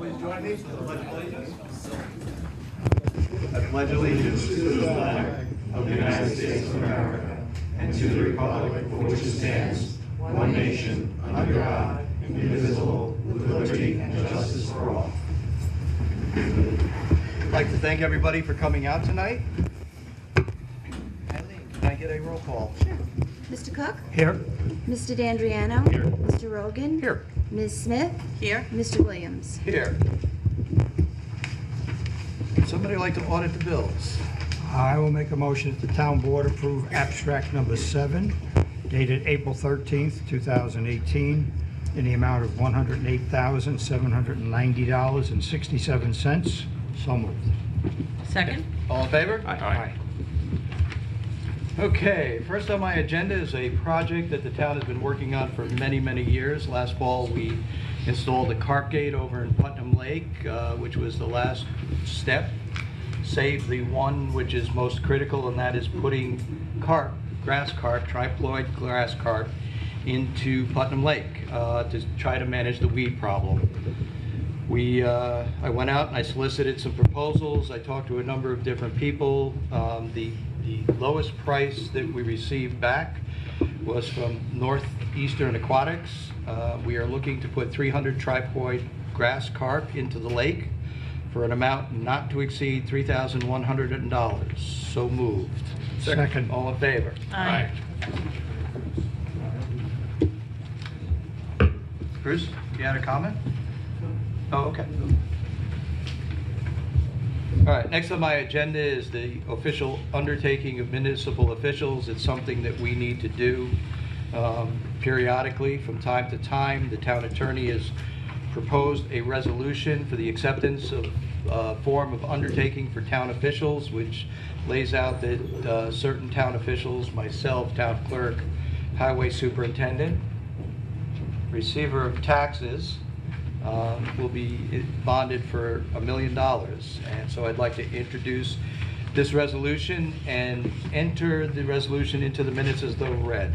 Please join me for the Pledge of Allegiance. I pledge allegiance to the flag of the United States of America and to the republic for which it stands, one nation, under God, indivisible, with liberty and justice for all. I'd like to thank everybody for coming out tonight. Can I get a roll call? Sure. Mr. Cook? Here. Mr. D'Andriano? Here. Mr. Rogan? Here. Ms. Smith? Here. Mr. Williams? Here. Somebody like to audit the bills? I will make a motion that the town board approve abstract number 7, dated April 13th, 2018, in the amount of $108,790.67. So moved. Second? All in favor? Aye. Okay, first on my agenda is a project that the town has been working on for many, many years. Last fall, we installed a carp gate over in Putnam Lake, which was the last step, save the one which is most critical, and that is putting carp, grass carp, triploid grass carp, into Putnam Lake to try to manage the weed problem. I went out and I solicited some proposals. I talked to a number of different people. The lowest price that we received back was from Northeastern Aquatics. We are looking to put 300 triploid grass carp into the lake for an amount not to exceed $3,100. So moved. Second. All in favor? Aye. Bruce, you had a comment? Oh, okay. All right, next on my agenda is the official undertaking of municipal officials. It's something that we need to do periodically from time to time. The town attorney has proposed a resolution for the acceptance of form of undertaking for town officials, which lays out that certain town officials, myself, town clerk, highway superintendent, receiver of taxes, will be bonded for $1 million. And so I'd like to introduce this resolution and enter the resolution into the minutes as though read.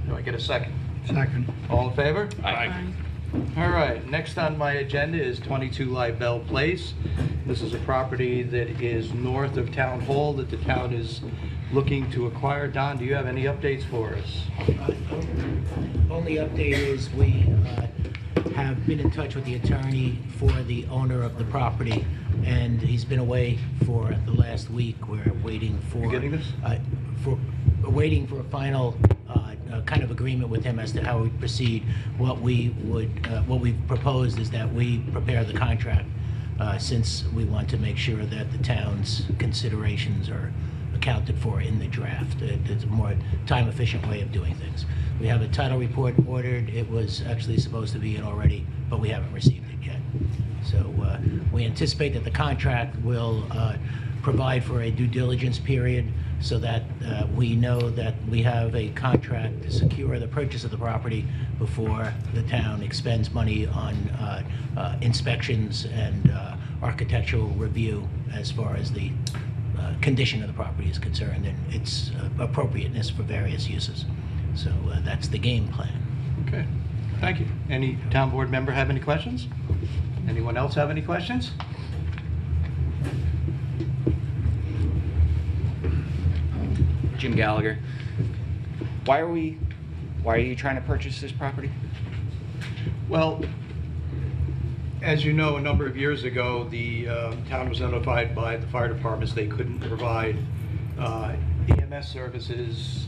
Do I get a second? Second. All in favor? Aye. All right, next on my agenda is 22 Libel Place. This is a property that is north of Town Hall that the town is looking to acquire. Don, do you have any updates for us? Only update is we have been in touch with the attorney for the owner of the property, and he's been away for the last week. We're waiting for... You getting this? Waiting for a final kind of agreement with him as to how we proceed. What we've proposed is that we prepare the contract, since we want to make sure that the town's considerations are accounted for in the draft. It's a more time-efficient way of doing things. We have a title report ordered. It was actually supposed to be in already, but we haven't received it yet. So we anticipate that the contract will provide for a due diligence period so that we know that we have a contract to secure the purchase of the property before the town expends money on inspections and architectural review as far as the condition of the property is concerned and its appropriateness for various uses. So that's the game plan. Okay, thank you. Any town board member have any questions? Anyone else have any questions? Jim Gallagher. Why are you trying to purchase this property? Well, as you know, a number of years ago, the town was notified by the fire departments they couldn't provide EMS services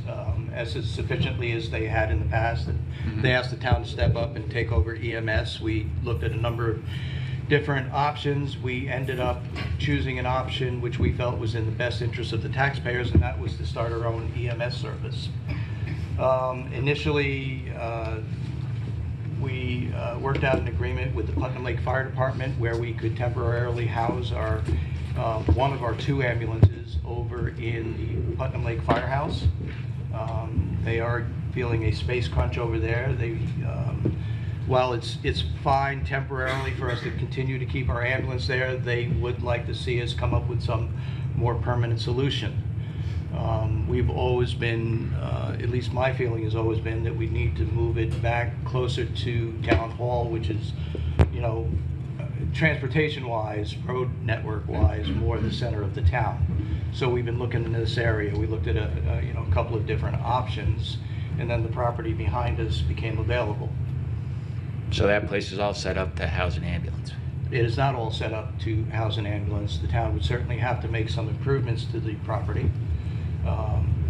as sufficiently as they had in the past. And they asked the town to step up and take over EMS. We looked at a number of different options. We ended up choosing an option which we felt was in the best interest of the taxpayers, and that was to start our own EMS service. Initially, we worked out an agreement with the Putnam Lake Fire Department where we could temporarily house our one of our 2 ambulances over in the Putnam Lake Firehouse. They are feeling a space crunch over there. While it's fine temporarily for us to continue to keep our ambulance there, they would like to see us come up with some more permanent solution. We've always been, at least my feeling has always been, that we need to move it back closer to Town Hall, which is, you know, transportation-wise, road network-wise, more the center of the town. So we've been looking into this area. We looked at a couple of different options, and then the property behind us became available. So that place is all set up to house an ambulance. It is not all set up to house an ambulance. The town would certainly have to make some improvements to the property,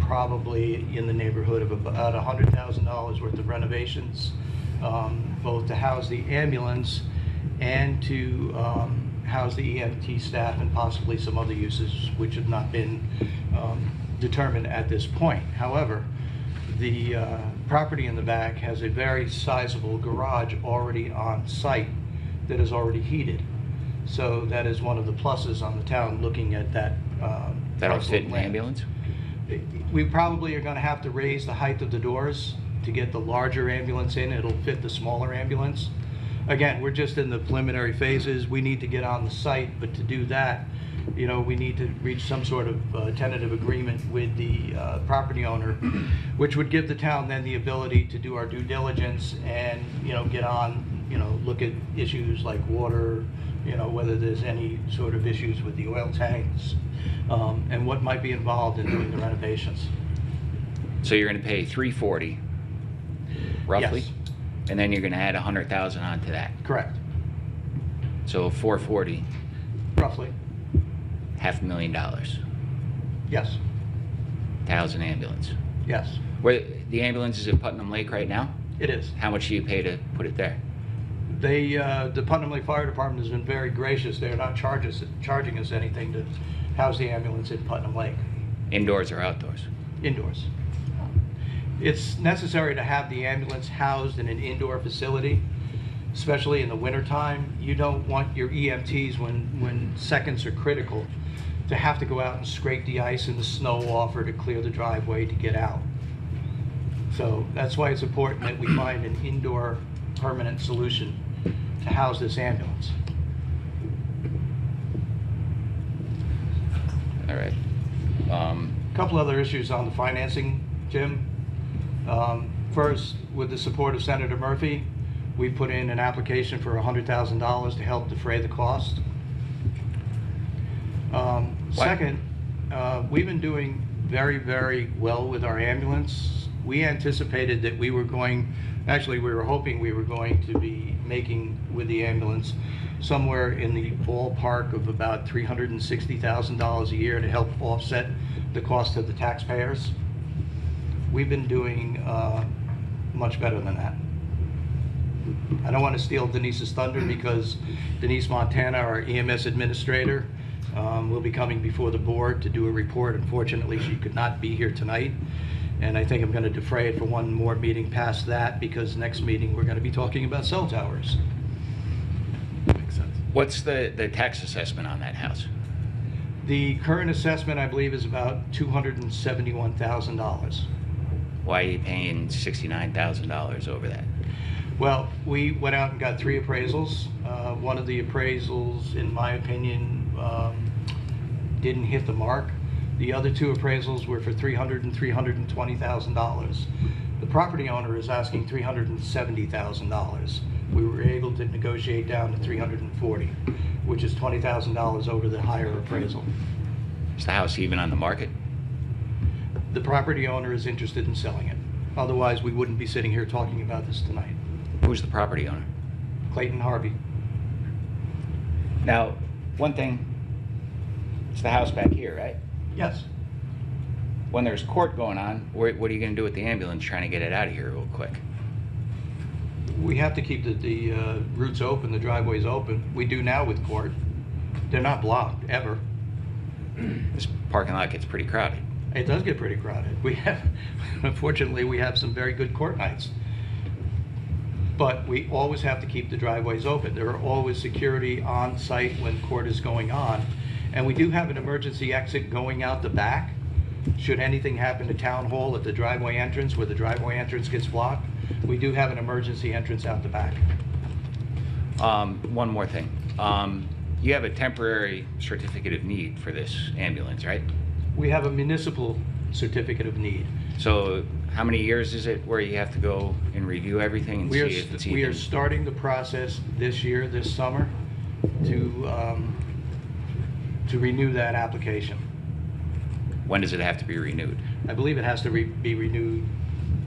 probably in the neighborhood of about $100,000 worth of renovations, both to house the ambulance and to house the EMT staff and possibly some other uses which have not been determined at this point. However, the property in the back has a very sizable garage already on site that is already heated. So that is one of the pluses on the town looking at that. That'll parcel fit of an land. ambulance? We probably are going to have to raise the height of the doors to get the larger ambulance in. It'll fit the smaller ambulance. Again, we're just in the preliminary phases. We need to get on the site, but to do that, we need to reach some sort of tentative agreement with the property owner, which would give the town then the ability to do our due diligence and, get on, look at issues like water, whether there's any sort of issues with the oil tanks, and what might be involved in doing the renovations. So you're going to pay $340, roughly? Yes. And then you're going to add $100,000 onto that. Correct. So $440, Roughly. $500,000 Yes. to house an ambulance. Yes. Where the ambulance is at Putnam Lake right now? It is. How much do you pay to put it there? The Putnam Lake Fire Department has been very gracious. They're not charging us anything to house the ambulance in Putnam Lake, Indoors or outdoors? indoors. It's necessary to have the ambulance housed in an indoor facility, especially in the wintertime. You don't want your EMTs, when seconds are critical, to have to go out and scrape the ice and the snow off or to clear the driveway to get out. So that's why it's important that we find an indoor permanent solution to house this ambulance. All right. A couple other issues on the financing, Jim. First, with the support of Senator Murphy, we put in an application for $100,000 to help defray the cost. Second, we've been doing very, very well with our ambulance. We anticipated that we were hoping we were going to be making with the ambulance somewhere in the ballpark of about $360,000 a year to help offset the cost of the taxpayers. We've been doing much better than that. I don't want to steal Denise's thunder because Denise Montana, our EMS administrator, will be coming before the board to do a report. Unfortunately, she could not be here tonight. And I think I'm going to defray it for one more meeting past that, because next meeting we're going to be talking about cell towers. Makes sense. What's the tax assessment on that house? The current assessment, I believe, is about $271,000. Why are you paying $69,000 over that? Well, we went out and got 3 appraisals. One of the appraisals, in my opinion, didn't hit the mark. The other 2 appraisals were for $300,000 and $320,000. The property owner is asking $370,000. We were able to negotiate down to $340,000, which is $20,000 over the higher appraisal. Is the house even on the market? The property owner is interested in selling it. Otherwise, we wouldn't be sitting here talking about this tonight. Who's the property owner? Clayton Harvey. Now, one thing, it's the house back here, right? Yes. When there's court going on, what are you going to do with the ambulance trying to get it out of here real quick? We have to keep the routes open, the driveways open. We do now with court. They're not blocked, ever. This parking lot gets pretty crowded. It does get pretty crowded. Unfortunately, we have some very good court nights. But we always have to keep the driveways open. There are always security on site when court is going on. And we do have an emergency exit going out the back. Should anything happen to Town Hall at the driveway entrance, where the driveway entrance gets blocked, we do have an emergency entrance out the back. One more thing. You have a temporary certificate of need for this ambulance, right? We have a municipal certificate of need. So how many years is it where you have to go and review everything and see if it's We are even? starting the process this year, this summer. to renew that application. When does it have to be renewed? I believe it has to be renewed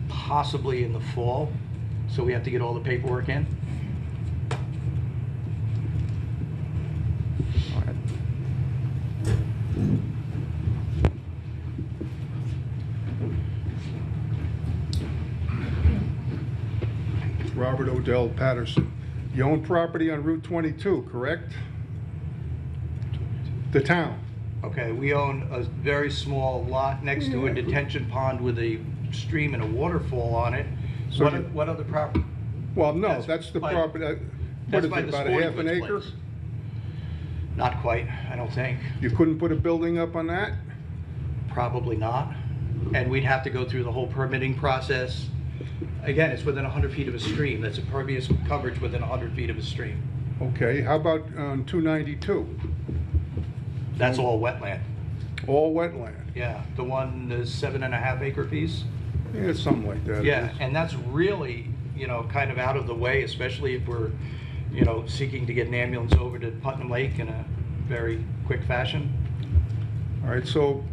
possibly in the fall, so we have to get all the paperwork in. All right. Robert Odell Patterson. You own property on Route 22, correct? The town. Okay, we own a very small lot next to a detention pond with a stream and a waterfall on it. So What, you- what other property? Well, no, That's that's the by- property, what That's is by it, the about a sporting half an goods acre? place. Not quite, I don't think. You couldn't put a building up on that? Probably not. And we'd have to go through the whole permitting process. Again, it's within 100 feet of a stream. That's impervious coverage within 100 feet of a stream. Okay, how about on 292? That's all wetland. All wetland? Yeah, the one, the 7.5 acre piece. Yeah, something like that. Yeah, and that's really, kind of out of the way, especially if we're, seeking to get an ambulance over to Putnam Lake in a very quick fashion. All right, so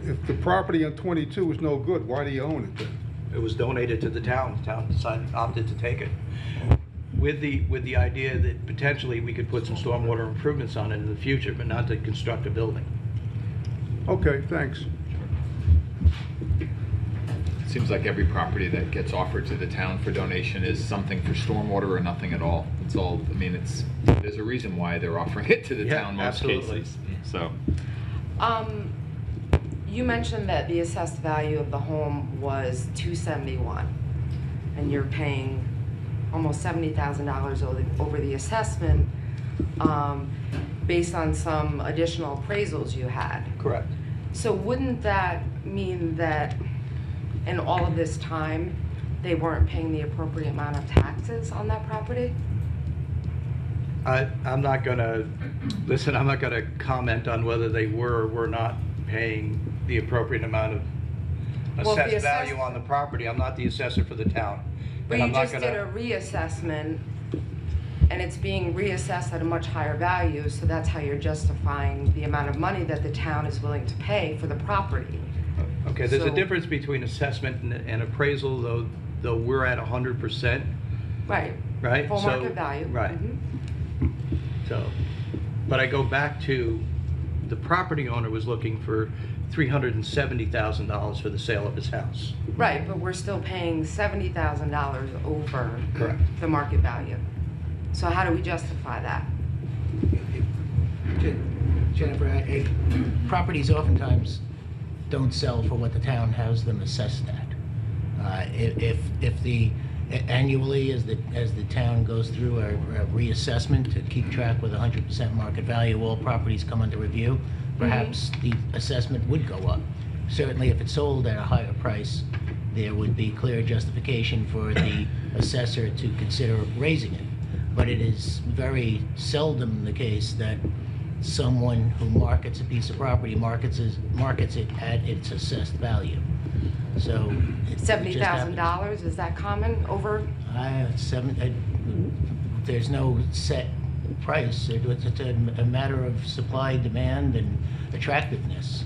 if the property on 22 is no good, why do you own it then? It was donated to the town. The town opted to take it. With the idea that potentially we could put some stormwater improvements on it in the future, but not to construct a building. Okay, thanks. It seems like every property that gets offered to the town for donation is something for stormwater or nothing at all. It's all, I mean, there's a reason why they're offering it to the Yeah, town most absolutely. cases. So, You mentioned that the assessed value of the home was $271, and you're paying almost $70,000 over the assessment, based on some additional appraisals you had. Correct. So wouldn't that mean that in all of this time, they weren't paying the appropriate amount of taxes on that property? I'm not gonna comment on whether they were or were not paying the appropriate amount of Well, if the assessed value on the property. I'm not the assessor for the town. But And you I'm not just did a reassessment, and it's being reassessed at a much higher value, so that's how you're justifying the amount of money that the town is willing to pay for the property. Okay, there's a So- difference between assessment and appraisal, though we're at 100%, Right. right? Full So- market value. Right. Mhm. So, but I go back to, the property owner was looking for $370,000 for the sale of his house. Right, but we're still paying $70,000 over Correct. the market value. So how do we justify that? Jennifer, properties oftentimes don't sell for what the town has them assessed at. If the, annually, as the town goes through a reassessment to keep track with 100% market value, all properties come under review, perhaps the assessment would go up. Certainly, if it's sold at a higher price, there would be clear justification for the assessor to consider raising it. But it is very seldom the case that someone who markets a piece of property markets it at its assessed value. So it just happens. $70,000, is that common over? There's no set price. It's a matter of supply, demand, and attractiveness.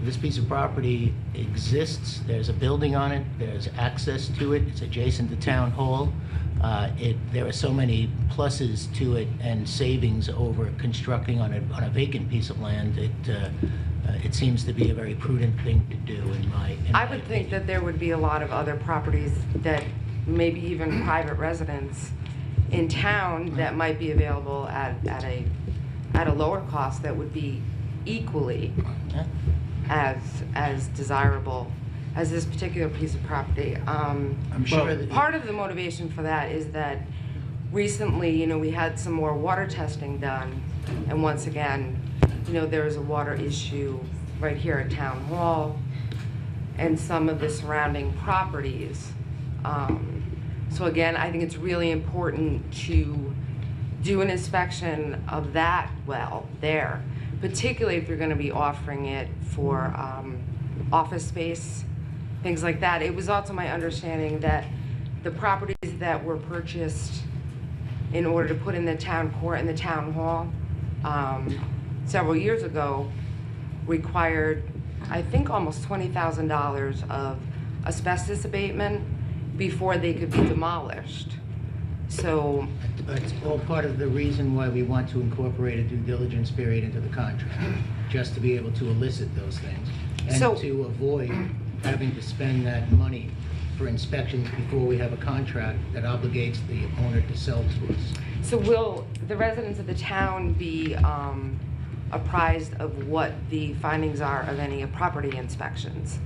This piece of property exists. There's a building on it. There's access to it. It's adjacent to Town Hall. There are so many pluses to it and savings over constructing on a vacant piece of land. It seems to be a very prudent thing to do in my I would think that there would be a lot of other properties that, maybe even private residents in town, that might be available at a lower cost that would be equally as desirable as this particular piece of property. I'm sure that Part of the motivation for that is that recently, we had some more water testing done, and once again, there is a water issue right here at Town Hall and some of the surrounding properties. So again, I think it's really important to do an inspection of that well there, particularly if you're going to be offering it for office space, things like that. It was also my understanding that the properties that were purchased in order to put in the town court and the town hall, several years ago, required, I think, almost $20,000 of asbestos abatement before they could be demolished. So, It's all part of the reason why we want to incorporate a due diligence period into the contract, just to be able to elicit those things, and So- to avoid having to spend that money for inspections before we have a contract that obligates the owner to sell to us. so will the residents of the town be apprised of what the findings are of any property inspections?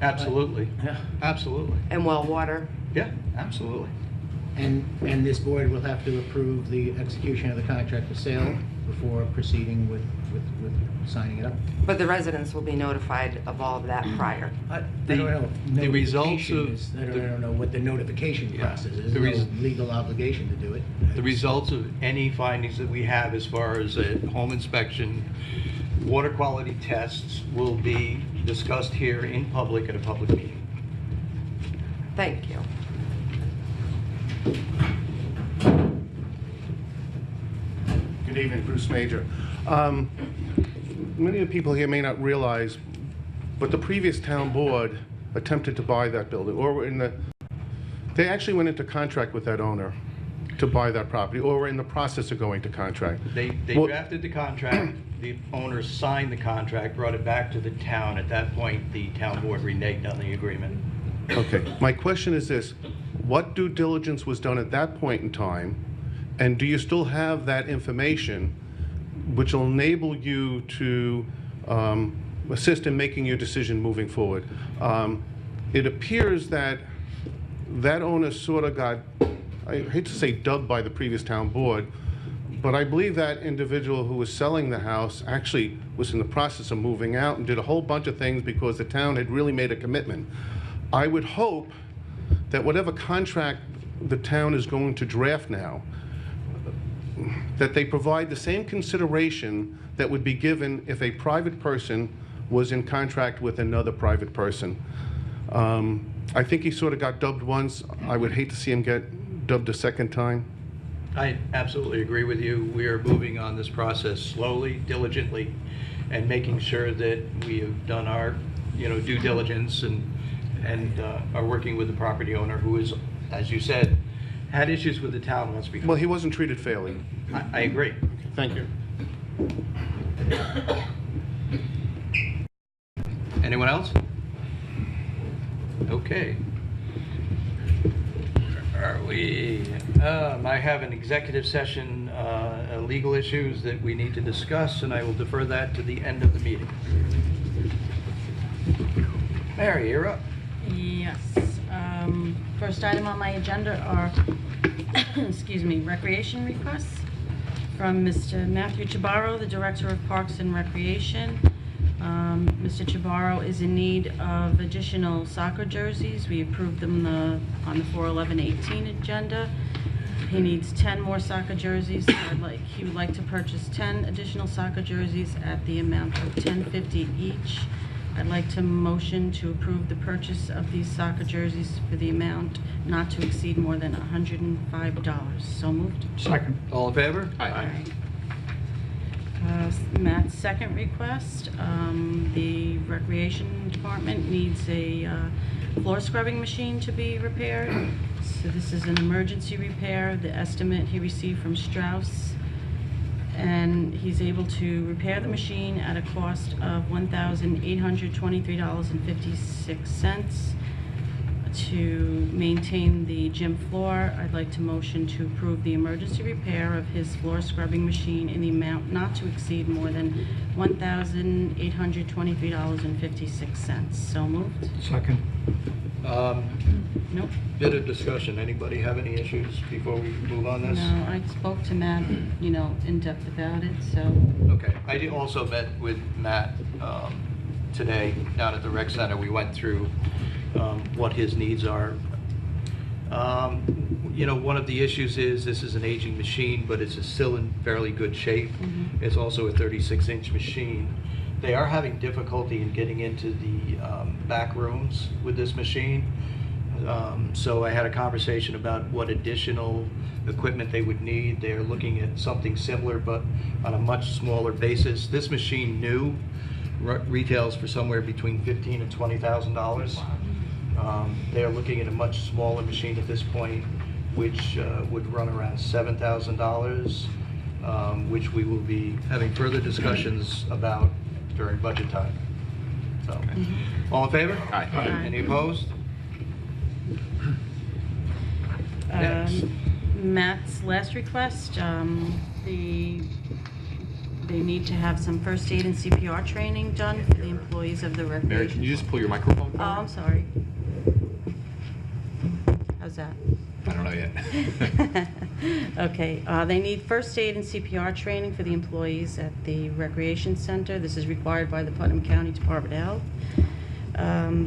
Absolutely. Yeah. Absolutely. And well water? Yeah, absolutely. And this board will have to approve the execution of the contract of sale before proceeding with signing it up. But the residents will be notified of all of that prior. I don't know. The results Notification of is- I don't know what the notification Yeah. process is. The There's res- no legal obligation to do it. The results of any findings that we have as far as a home inspection, water quality tests will be discussed here in public at a public meeting. Thank you. Good evening, Bruce Major. Many of the people here may not realize, but the previous town board attempted to buy that building, or they actually went into contract with that owner to buy that property, or were in the process of going to contract. They Well- drafted the contract, the owner signed the contract, brought it back to the town. At that point, the town board reneged on the agreement. Okay, my question is this: what due diligence was done at that point in time, and do you still have that information which will enable you to assist in making your decision moving forward? It appears that that owner sort of got, I hate to say dubbed by the previous town board, but I believe that individual who was selling the house actually was in the process of moving out and did a whole bunch of things because the town had really made a commitment. I would hope that whatever contract the town is going to draft now, that they provide the same consideration that would be given if a private person was in contract with another private person. I think he sort of got dubbed once. I would hate to see him get dubbed a second time. I absolutely agree with you. We are moving on this process slowly, diligently, and making sure that we have done our, due diligence and are working with the property owner who is, as you said, had issues with the town once before. Well, he wasn't treated fairly. I agree. Thank you. Anyone else? Okay. Are we, I have an executive session, legal issues that we need to discuss, and I will defer that to the end of the meeting. Mary, you're up. Yes. First item on my agenda are, excuse me, recreation requests from Mr. Matthew Chabarro, the Director of Parks and Recreation. Mr. Chabarro is in need of additional soccer jerseys. We approved them on the 4/11/18 agenda. He needs 10 more soccer jerseys. He would like to purchase 10 additional soccer jerseys at the amount of $10.50 each. I'd like to motion to approve the purchase of these soccer jerseys for the amount not to exceed more than $105. So moved. Second. All in favor? Aye. Matt's second request, the Recreation Department needs a floor scrubbing machine to be repaired. So this is an emergency repair. The estimate he received from Strauss, and he's able to repair the machine at a cost of $1,823.56. To maintain the gym floor, I'd like to motion to approve the emergency repair of his floor scrubbing machine in the amount not to exceed more than $1,823.56. So moved. Second. Nope. Bit of discussion. Anybody have any issues before we move on this? No, I spoke to Matt, in depth about it, so. Okay. I also met with Matt today down at the rec center. We went through what his needs are. One of the issues is this is an aging machine, but it's still in fairly good shape. Mhm. It's also a 36-inch machine. They are having difficulty in getting into the back rooms with this machine. So I had a conversation about what additional equipment they would need. They're looking at something similar, but on a much smaller basis. This machine new retails for somewhere between $15,000 and $20,000. They're looking at a much smaller machine at this point, which would run around $7,000, which we will be having further discussions about during budget time. So, all in favor? Aye. Any opposed? Next. Matt's last request, they need to have some first aid and CPR training done for the employees of the Mary, recreation. can you just pull your microphone Oh, forward? I'm sorry. How's that? I don't know yet. Okay, they need first aid and CPR training for the employees at the recreation center. This is required by the Putnam County Department of Health.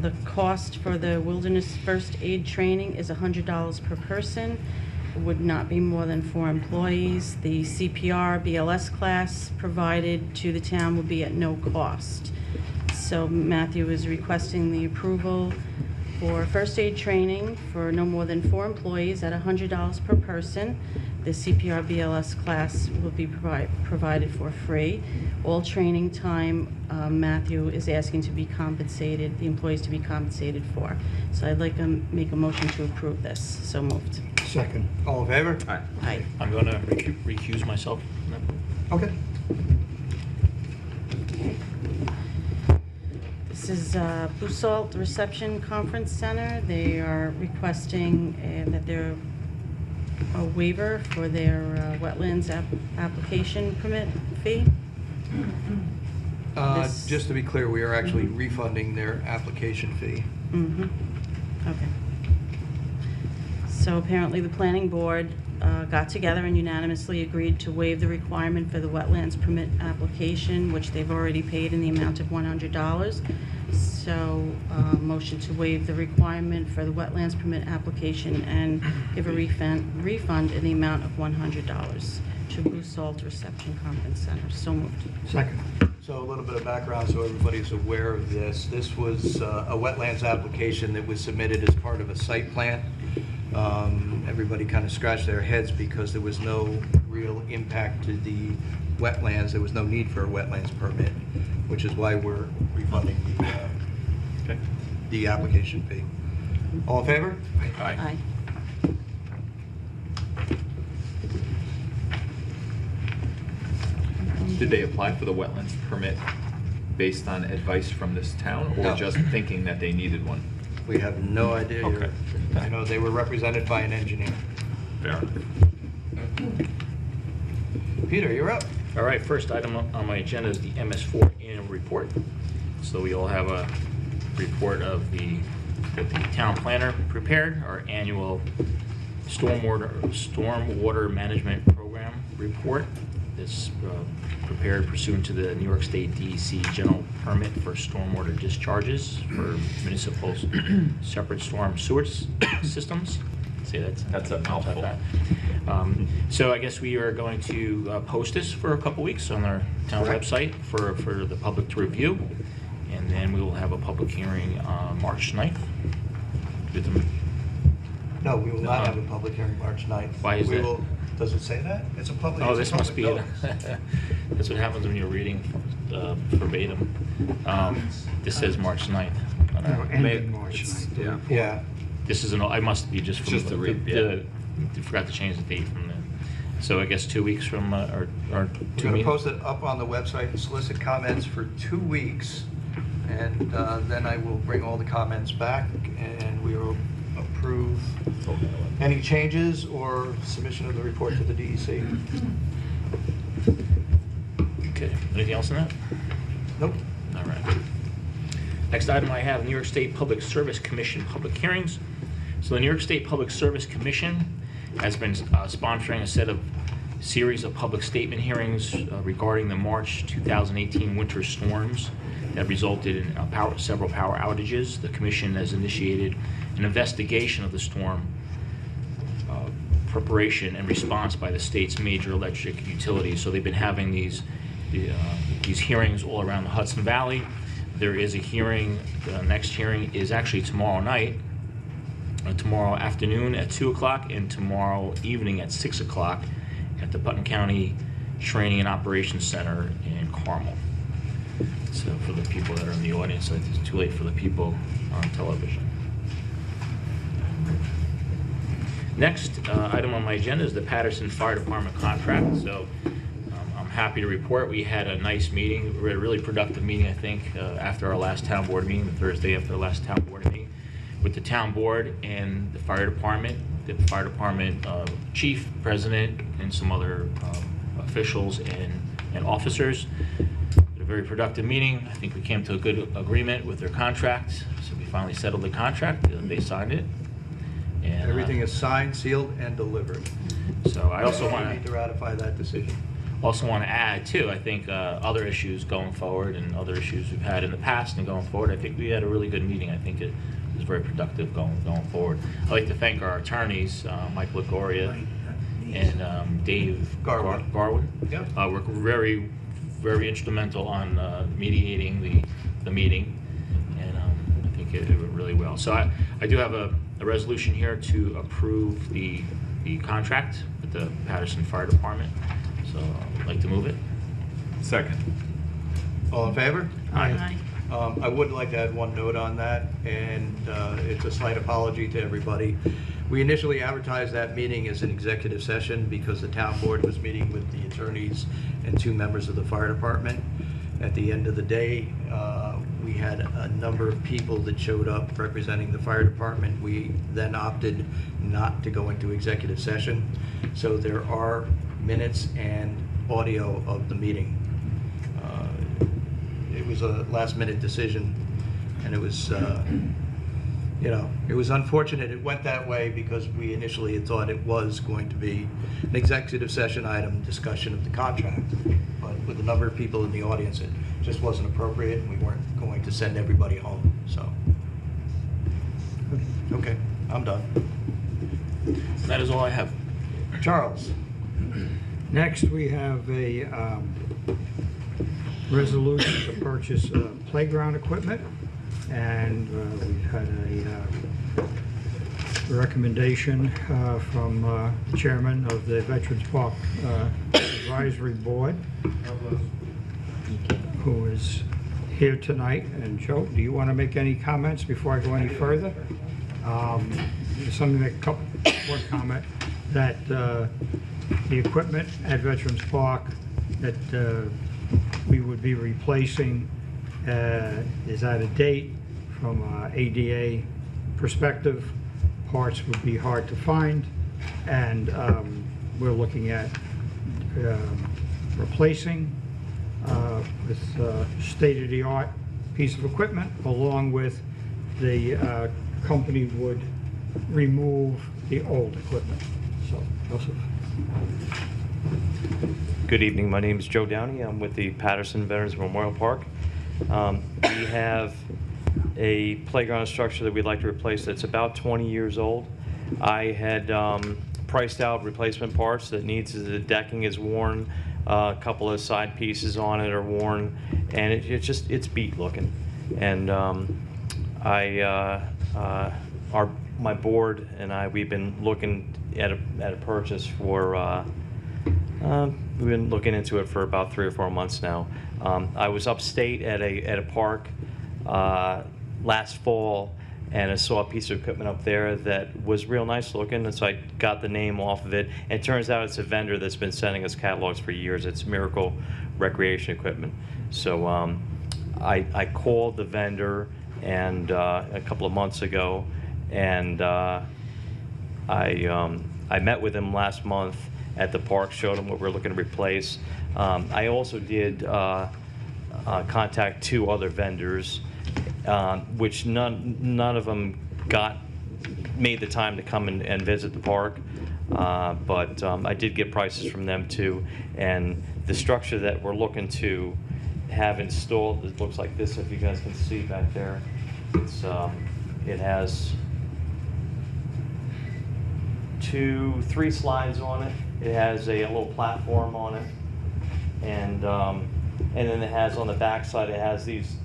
The cost for the wilderness first aid training is $100 per person. It would not be more than 4 employees. The CPR BLS class provided to the town will be at no cost. So Matthew is requesting the approval for first aid training for no more than 4 employees at $100 per person. The CPR BLS class will be provided for free. All training time, Matthew is asking to be compensated, the employees to be compensated for. So I'd like to make a motion to approve this. So moved. Second. All in favor? Aye. Aye. I'm going to recuse myself from that. Okay. This is Blue Salt Reception Conference Center. They are requesting that there a waiver for their wetlands application permit fee. This- Just to be clear, we are actually refunding their application fee. Okay. So apparently the planning board got together and unanimously agreed to waive the requirement for the wetlands permit application, which they've already paid in the amount of $100. So motion to waive the requirement for the wetlands permit application and give a refund in the amount of $100 to Blue Salt Reception Conference Center. So moved. Second. So a little bit of background so everybody's aware of this. This was a wetlands application that was submitted as part of a site plan. Everybody kind of scratched their heads because there was no real impact to the wetlands. There was no need for a wetlands permit, which is why we're refunding the application fee. All in favor? Aye. Did they apply for the wetlands permit based on advice from this town, or No. just thinking that they needed one? We have no idea. Okay. You know, they were represented by an engineer. Fair enough. Peter, you're up. All right, first item on my agenda is the MS4 annual report. So we all have a report of that the town planner prepared, our annual stormwater management program report. It's prepared pursuant to the New York State DEC general permit for stormwater discharges for municipal separate storm sewer systems. Say That's a mouthful. So I guess we are going to post this for a couple weeks on our town website for the public to review. And then we will have a public hearing on March 9th. With them. No, we will not have a public hearing March 9th. Why is We that? will- Does it say that? It's a public. Oh, it's a this must be public it. notice. That's what happens when you're reading verbatim. This says March 9th. No, ending March 9th. Yeah. This is I must be just from Just to read, I forgot to change the date from the, so I guess 2 weeks from, or 2 We're going to meetings? post it up on the website and solicit comments for 2 weeks. And then I will bring all the comments back and we will approve any changes or submission of the report to the DEC. Okay, anything else on that? Nope. All right. Next item I have, New York State Public Service Commission public hearings. So the New York State Public Service Commission has been sponsoring a series of public statement hearings regarding the March 2018 winter storms that resulted in several power outages. The commission has initiated an investigation of the storm preparation and response by the state's major electric utilities. So they've been having these hearings all around the Hudson Valley. There is a hearing, the next hearing is actually tomorrow night tomorrow afternoon at 2 o'clock and tomorrow evening at 6 o'clock at the Putnam County Training and Operations Center in Carmel. So for the people that are in the audience, it's too late for the people on television. Next item on my agenda is the Patterson Fire Department contract. So I'm happy to report we had a nice meeting. We had a really productive meeting, I think, after our last town board meeting, the Thursday after our last town board meeting, with the town board and the fire department, chief, president, and some other officials and officers. A very productive meeting. I think we came to a good agreement with their contract, so we finally settled the contract. They signed it. And, Everything is signed, sealed, and delivered. So I also We want need to ratify that decision. also want to add too, I think other issues going forward and other issues we've had in the past and going forward, I think we had a really good meeting. I think it was very productive going forward. I'd like to thank our attorneys, Mike Ligoria and Dave Garwin. Yep. Were very, very instrumental on mediating the meeting, and I think it went really well. So I do have a resolution here to approve the contract with the Patterson Fire Department. So I'd like to move it. Second. All in favor? Aye. I would like to add one note on that, and it's a slight apology to everybody. We initially advertised that meeting as an executive session because the town board was meeting with the attorneys and 2 members of the fire department. At the end of the day, we had a number of people that showed up representing the fire department. We then opted not to go into executive session. So there are minutes and audio of the meeting. It was a last-minute decision, and it was, it was unfortunate it went that way because we initially had thought it was going to be an executive session item, discussion of the contract. But with the number of people in the audience, it just wasn't appropriate, and we weren't going to send everybody home, so. Okay, I'm done. That is all I have. Charles? Next, we have a resolution to purchase playground equipment, and we've had a recommendation from the chairman of the Veterans Park Advisory Board, who is here tonight. And Joe, do you want to make any comments before I go any further? Something make one comment that the equipment at Veterans Park that we would be replacing is out of date from ADA perspective. Parts would be hard to find, and we're looking at replacing with state-of-the-art piece of equipment, along with the company would remove the old equipment. So, Joseph. Good evening. My name is Joe Downey. I'm with the Patterson Veterans Memorial Park. We have a playground structure that we'd like to replace that's about 20 years old. I had priced out replacement parts that needs. The decking is worn, a couple of side pieces on it are worn, and it's beat looking. And my board and we've been looking at a purchase for. We've been looking into it for about 3 or 4 months now. I was upstate at a park last fall, and I saw a piece of equipment up there that was real nice looking, and so I got the name off of it. And it turns out it's a vendor that's been sending us catalogs for years. It's Miracle Recreation Equipment. So I called the vendor and a couple of months ago, and I met with him last month at the park, showed him what we're looking to replace. I also did contact 2 other vendors, which none of them made the time to come and visit the park, but I did get prices from them too. And the structure that we're looking to have installed, it looks like this, if you guys can see back there. It has 3 slides on it. It has a little platform on it, and then it has on the back side, it has these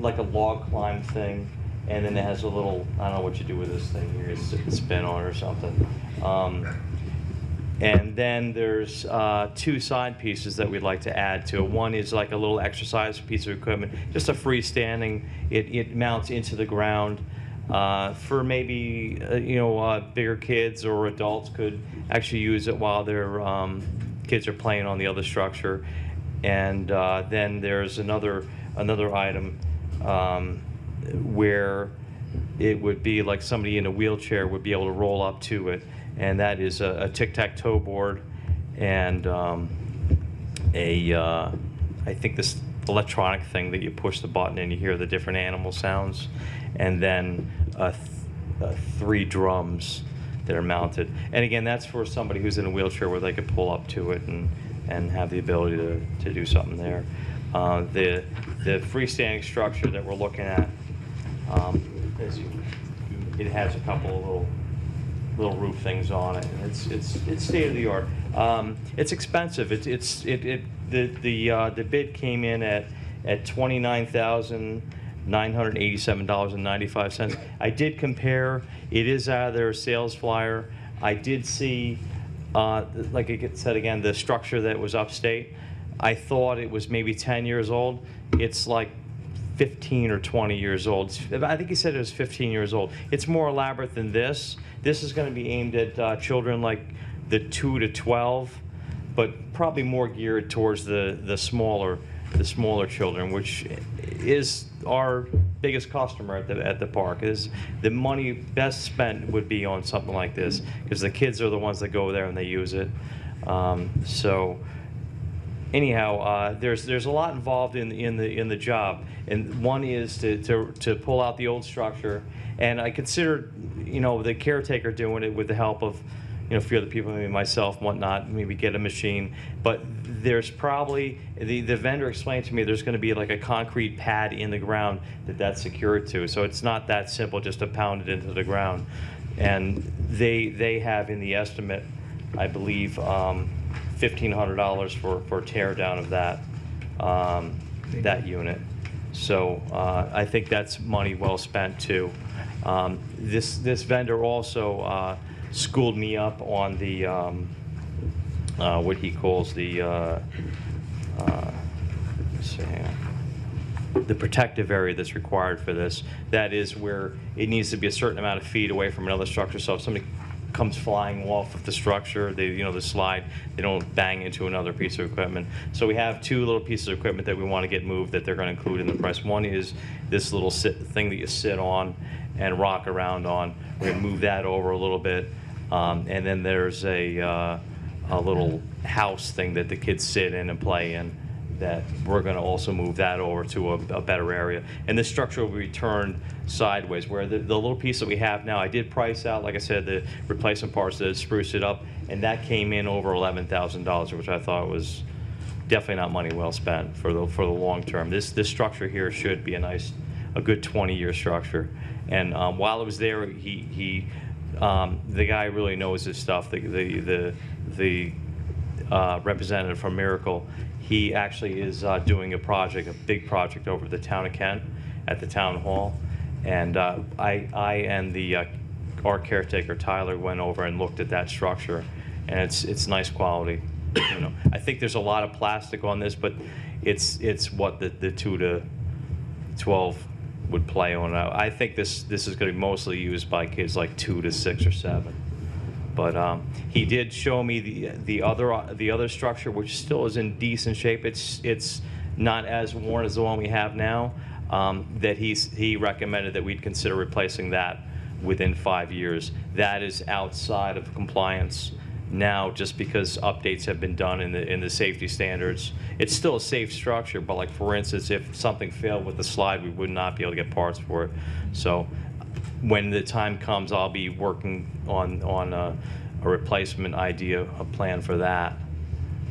like a log climb thing, and then it has a little, I don't know what you do with this thing here, it's spin on or something. And then there's 2 side pieces that we'd like to add to it. One is like a little exercise piece of equipment, just a freestanding. It mounts into the ground for maybe bigger kids or adults could actually use it while their kids are playing on the other structure. And then there's another item where it would be like somebody in a wheelchair would be able to roll up to it. And that is a tic-tac-toe board and I think this electronic thing that you push the button and you hear the different animal sounds, and then 3 drums that are mounted. And again, that's for somebody who's in a wheelchair where they could pull up to it and have the ability to do something there. The freestanding structure that we're looking at, it has a couple of little roof things on it, and it's state of the art. It's expensive. The bid came in at $29,987.95. I did compare. It is out of their sales flyer. I did see, like I said again, the structure that was upstate. I thought it was maybe 10 years old. It's like 15 or 20 years old. I think he said it was 15 years old. It's more elaborate than this. This is going to be aimed at children like the 2 to 12, but probably more geared towards the smaller children, which is our biggest customer at the park. Is the money best spent would be on something like this, because the kids are the ones that go there and they use it. So anyhow, there's a lot involved in the job, and one is to pull out the old structure, and I consider the caretaker doing it with the help of a few other people, maybe myself and whatnot, maybe get a machine. But there's probably, the vendor explained to me there's going to be like a concrete pad in the ground that's secured to, so it's not that simple just to pound it into the ground. And they have in the estimate, I believe, $1,500 for tear down of that unit. So I think that's money well spent too. This vendor also schooled me up on the what he calls the protective area that's required for this. That is where it needs to be a certain amount of feet away from another structure. So if somebody comes flying off of the structure, the slide, they don't bang into another piece of equipment. So we have 2 little pieces of equipment that we want to get moved that they're going to include in the price. One is this little thing that you sit on and rock around on. We're going to move that over a little bit. And then there's a little house thing that the kids sit in and play in, that we're going to also move that over to a better area. And this structure will be turned sideways, where the little piece that we have now, I did price out, like I said, the replacement parts that spruce it up, and that came in over $11,000, which I thought was definitely not money well spent for the long term. This structure here should be a good 20-year structure. And while I was there, the guy really knows his stuff. The representative from Miracle, he actually is doing a big project over the town of Kent at the town hall. And I and our caretaker Tyler went over and looked at that structure, and it's nice quality. I think there's a lot of plastic on this, but it's what the 2 to 12 would play on. I think this is going to be mostly used by kids like 2 to 6 or 7. But he did show me the other structure, which still is in decent shape. It's not as worn as the one we have now. That he recommended that we'd consider replacing that within 5 years. That is outside of compliance now, just because updates have been done in the safety standards. It's still a safe structure, but like for instance, if something failed with the slide, we would not be able to get parts for it. So when the time comes, I'll be working on a replacement idea, a plan for that.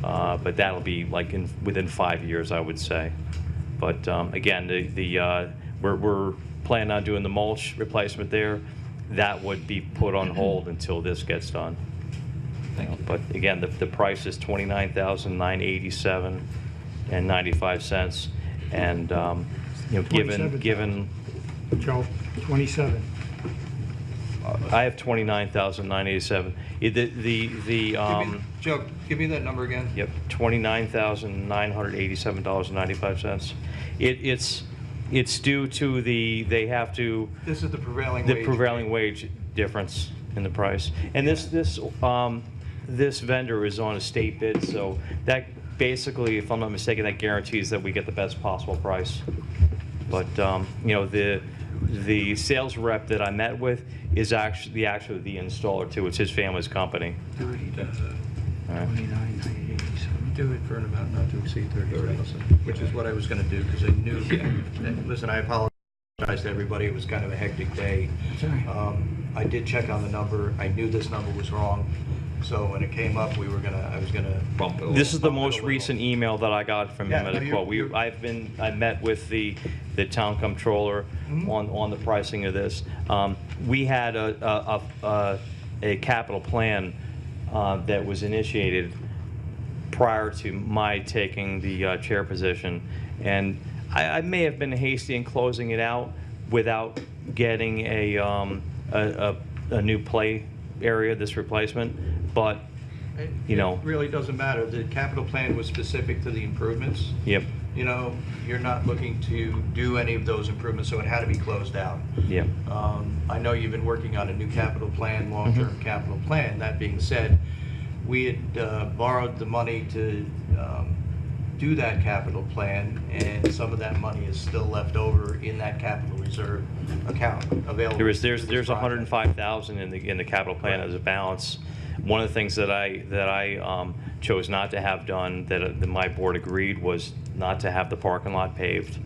But that'll be like within 5 years, I would say. But again, we're planning on doing the mulch replacement there. That would be put on hold until this gets done. But again, the price is $29,987.95, and given Joe, 27. I have 29,987. Joe, give me that number again. Yep, $29,987.95. It's due to they have to, This is the prevailing the wage. prevailing wage difference in the price. And this vendor is on a state bid, so that basically, if I'm not mistaken, that guarantees that we get the best possible price. But, you know, the sales rep that I met with is actually the installer too. It's his family's company. Do it, 29,987. do it for an amount not to exceed 30,000, which is what I was going to do, because I knew, and listen, I apologize to everybody, it was kind of a hectic day. Sorry. I did check on the number, I knew this number was wrong, so when it came up, I was gonna Bump it a little. This is the Bump it a most little. recent email that I got from Yeah, him no, at a you're- quote. I met with the town comptroller Mm-hmm. on the pricing of this. We had a capital plan that was initiated prior to my taking the chair position, and I may have been hasty in closing it out without getting a new play area, this replacement, but you know. It really doesn't matter. The capital plan was specific to the improvements. Yep. You know, you're not looking to do any of those improvements, so it had to be closed out. Yep. I know you've been working on a new capital plan, long-term Mm-hmm. capital plan. That being said, we had borrowed the money to do that capital plan, and some of that money is still left over in that capital reserve account available. There's for this project. 105,000 in the capital plan as a balance. One of the things that I chose not to have done that my board agreed was not to have the parking lot paved.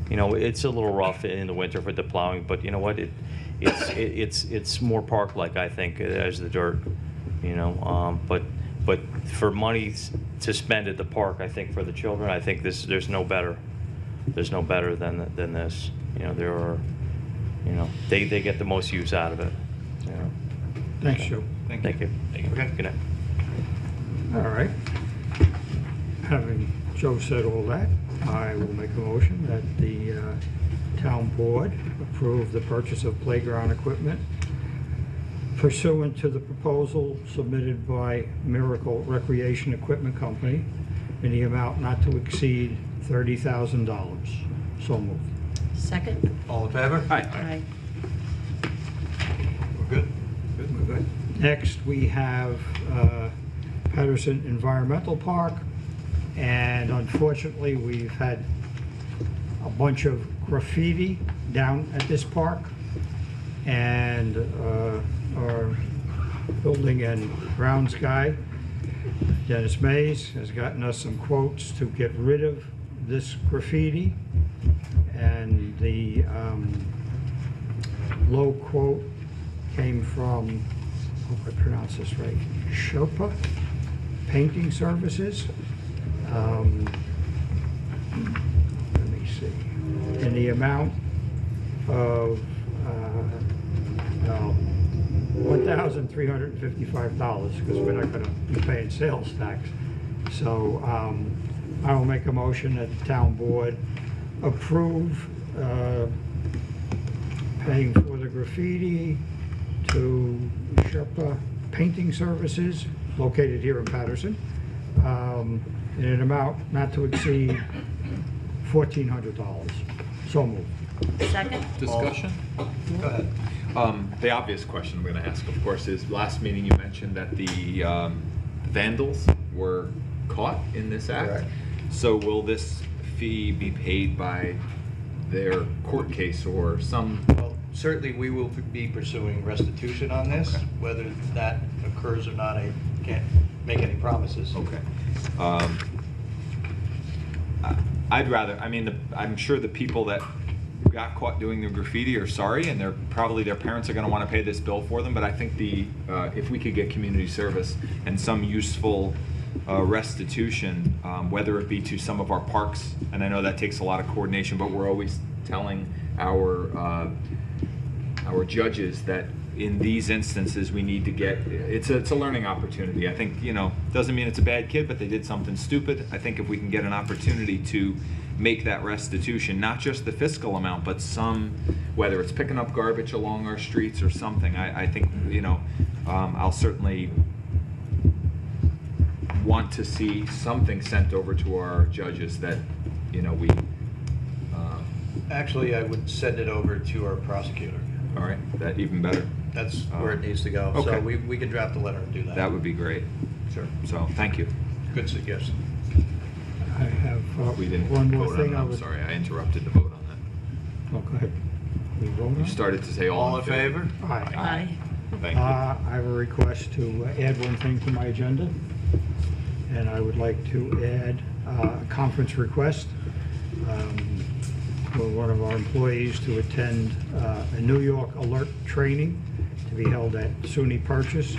You know, it's a little rough in the winter for the plowing, but you know what? It's more park-like, I think, as the dirt. You know, but for money to spend at the park, I think for the children, I think there's no better. There's no better than this. You know, there are. You know, they get the most use out of it. You know. Thanks, Joe. Thank you. Okay. Good night. All right. Having Joe said all that, I will make a motion that the town board approve the purchase of playground equipment pursuant to the proposal submitted by Miracle Recreation Equipment Company in the amount not to exceed $30,000. So moved. Second? All in favor? Aye. We're good? We're good. Next, we have Patterson Environmental Park, and unfortunately, we've had a bunch of graffiti down at this park, and our building and grounds guy, Dennis Mays, has gotten us some quotes to get rid of this graffiti, and the low quote came from, hope I pronounce this right, Sherpa Painting Services. Let me see. In the amount of $1,355, because we're not going to be paying sales tax. So I will make a motion that the town board approve paying for the graffiti to Sherpa Painting Services, located here in Patterson, in an amount not to exceed $1,400. So moved. Second? Discussion? Go ahead. The obvious question I'm going to ask, of course, is last meeting you mentioned that the vandals were caught in this act. Correct. So will this fee be paid by their court case or some? Well, certainly, we will be pursuing restitution on this. Okay. Whether that occurs or not, I can't make any promises. Okay. I'd rather, I mean, I'm sure the people that got caught doing the graffiti are sorry, and probably their parents are going to want to pay this bill for them, but I think if we could get community service and some useful restitution, whether it be to some of our parks, and I know that takes a lot of coordination, but we're always telling our judges that in these instances we need to get, it's a learning opportunity. I think, you know, doesn't mean it's a bad kid, but they did something stupid. I think if we can get an opportunity to make that restitution, not just the fiscal amount, but some, whether it's picking up garbage along our streets or something. I think, you know, I'll certainly want to see something sent over to our judges that, you know, we, Actually, I would send it over to our prosecutor. all right, that even better. That's where it needs to go. Okay. So we can draft a letter and do that. That would be great. Sure. So, thank you. Good suggestion. I have We didn't one more vote on thing it. I I'm would... sorry, I interrupted the vote on that. Oh, go ahead. We vote on You it? started to say All in favor? Aye. Aye. Thank you. I have a request to add one thing to my agenda, and I would like to add a conference request for one of our employees to attend a New York Alert training to be held at SUNY Purchase.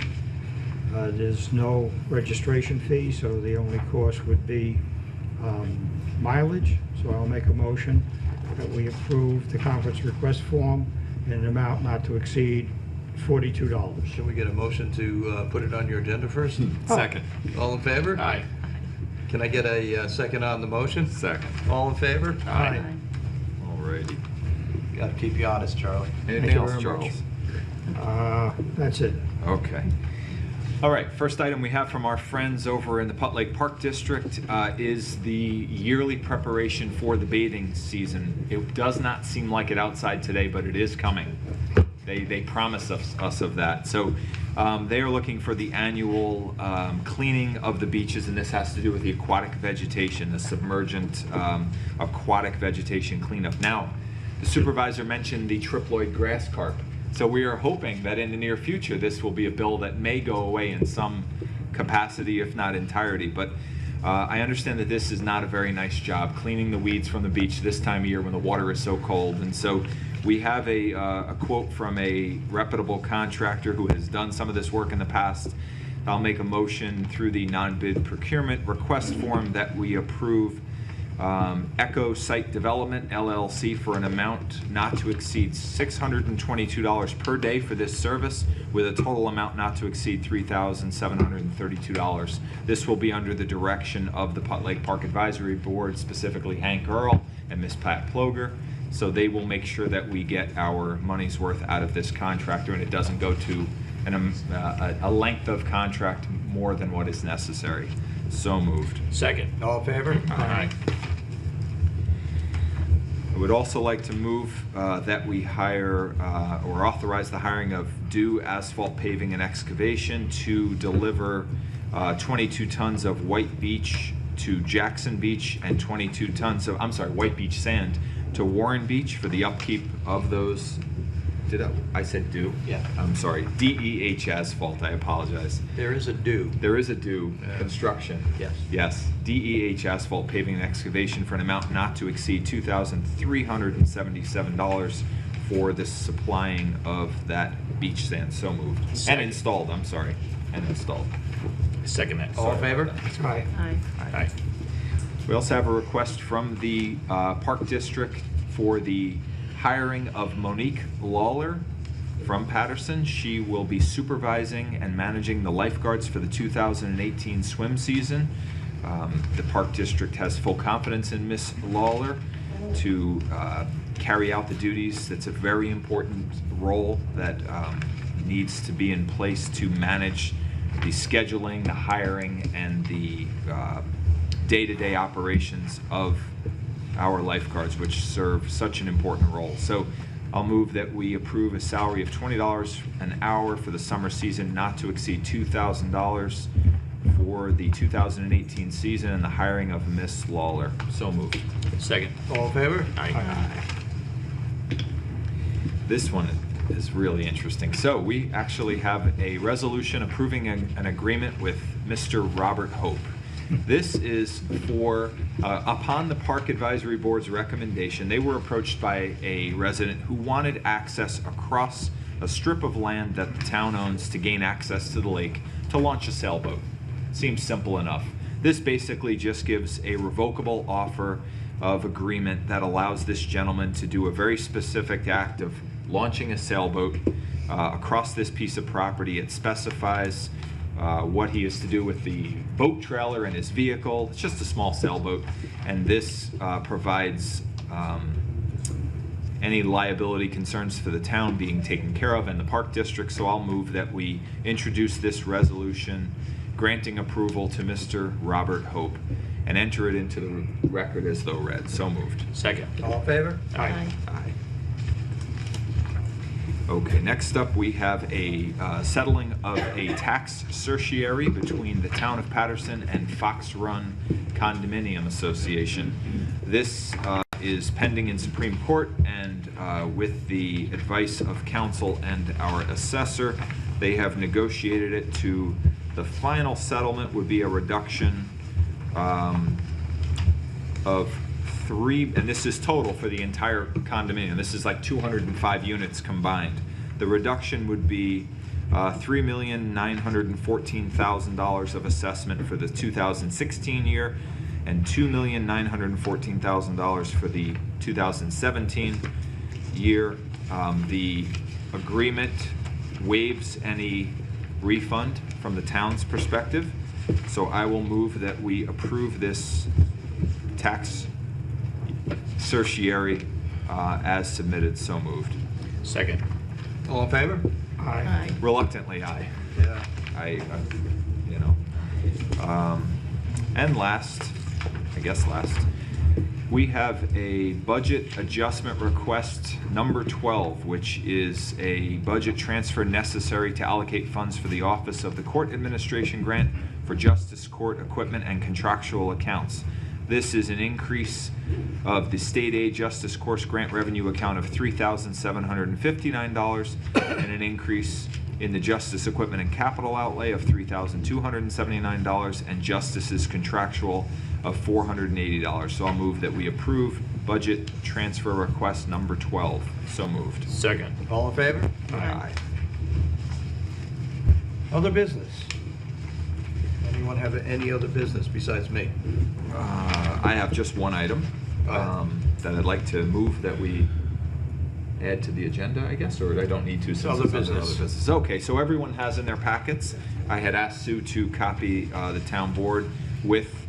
There's no registration fee, so the only cost would be mileage. So I'll make a motion that we approve the conference request form in an amount not to exceed $42. Should we get a motion to put it on your agenda first? Second. All in favor? Aye. Can I get a second on the motion? Second. All in favor? Aye. Alrighty. Got to keep you honest, Charlie. Anything Thank you else, very much. Charles? That's it. Okay. All right, first item we have from our friends over in the Putt Lake Park District is the yearly preparation for the bathing season. It does not seem like it outside today, but it is coming. They promise us of that. So they are looking for the annual cleaning of the beaches, and this has to do with the aquatic vegetation, the submergent aquatic vegetation cleanup. Now, the supervisor mentioned the triploid grass carp. So we are hoping that in the near future, this will be a bill that may go away in some capacity, if not entirety. But I understand that this is not a very nice job, cleaning the weeds from the beach this time of year when the water is so cold. And so we have a quote from a reputable contractor who has done some of this work in the past. I'll make a motion through the non-bid procurement request form that we approve Echo Site Development LLC for an amount not to exceed $622 per day for this service, with a total amount not to exceed $3,732. This will be under the direction of the Putt Lake Park Advisory Board, specifically Hank Earl and Miss Pat Ploger. So they will make sure that we get our money's worth out of this contractor, and it doesn't go to a length of contract more than what is necessary. So moved. Second. All in favor? Aye. I would also like to move that we hire or authorize the hiring of Dew Asphalt Paving and Excavation to deliver 22 tons of White Beach to Jackson Beach and 22 tons of, White Beach sand to Warren Beach for the upkeep of those. I said Dew? Yeah. I'm sorry, DEH Asphalt, I apologize. There is a due. There is a Dew construction. Yes. Yes, DEH Asphalt Paving and Excavation for an amount not to exceed $2,377 for the supplying of that beach sand. So moved. Second. And installed, I'm sorry. And installed. Second that. All in Sorry favor? about that. Aye. Aye. Aye. We also have a request from the Park District for the hiring of Monique Lawler from Patterson. She will be supervising and managing the lifeguards for the 2018 swim season. The Park District has full confidence in Miss Lawler to carry out the duties. It's a very important role that needs to be in place to manage the scheduling, the hiring, and the day-to-day operations of our lifeguards, which serve such an important role. So I'll move that we approve a salary of $20 an hour for the summer season, not to exceed $2,000 for the 2018 season, and the hiring of Miss Lawler. So moved. Second. All in favor? Aye. This one is really interesting. So we actually have a resolution approving an agreement with Mr. Robert Hope. This is for, upon the Park Advisory Board's recommendation, they were approached by a resident who wanted access across a strip of land that the town owns to gain access to the lake to launch a sailboat. Seems simple enough. This basically just gives a revocable offer of agreement that allows this gentleman to do a very specific act of launching a sailboat across this piece of property. It specifies what he is to do with the boat trailer and his vehicle. It's just a small sailboat, and this provides any liability concerns for the town being taken care of and the park district. So I'll move that we introduce this resolution granting approval to Mr. Robert Hope and enter it into the record as though read. So moved. Second. All in favor? Aye. Aye. Okay, next up we have a settling of a tax certiorari between the town of Patterson and Fox Run Condominium Association. This is pending in Supreme Court, and with the advice of counsel and our assessor, they have negotiated it to the final settlement would be a reduction of 3, and this is total for the entire condominium. This is like 205 units combined. The reduction would be $3,914,000 of assessment for the 2016 year and $2,914,000 for the 2017 year. The agreement waives any refund from the town's perspective, so I will move that we approve this tax certiorari as submitted. So moved. Second. All in favor? Aye. Reluctantly, aye. Yeah. You know. And last, we have a budget adjustment request number 12, which is a budget transfer necessary to allocate funds for the Office of the Court Administration Grant for Justice Court equipment and contractual accounts. This is an increase of the State Aid Justice Course Grant revenue account of $3,759 and an increase in the Justice Equipment and Capital outlay of $3,279 and Justice's contractual of $480. So I'll move that we approve budget transfer request number 12. So moved. Second. All in favor? Aye. Other business? Anyone have any other business besides me? I have just one item that I'd like to move that we add to the agenda, I guess, or I don't need to. Since Other it's under business. Other business. Okay, so everyone has in their packets, I had asked Sue to copy the town board with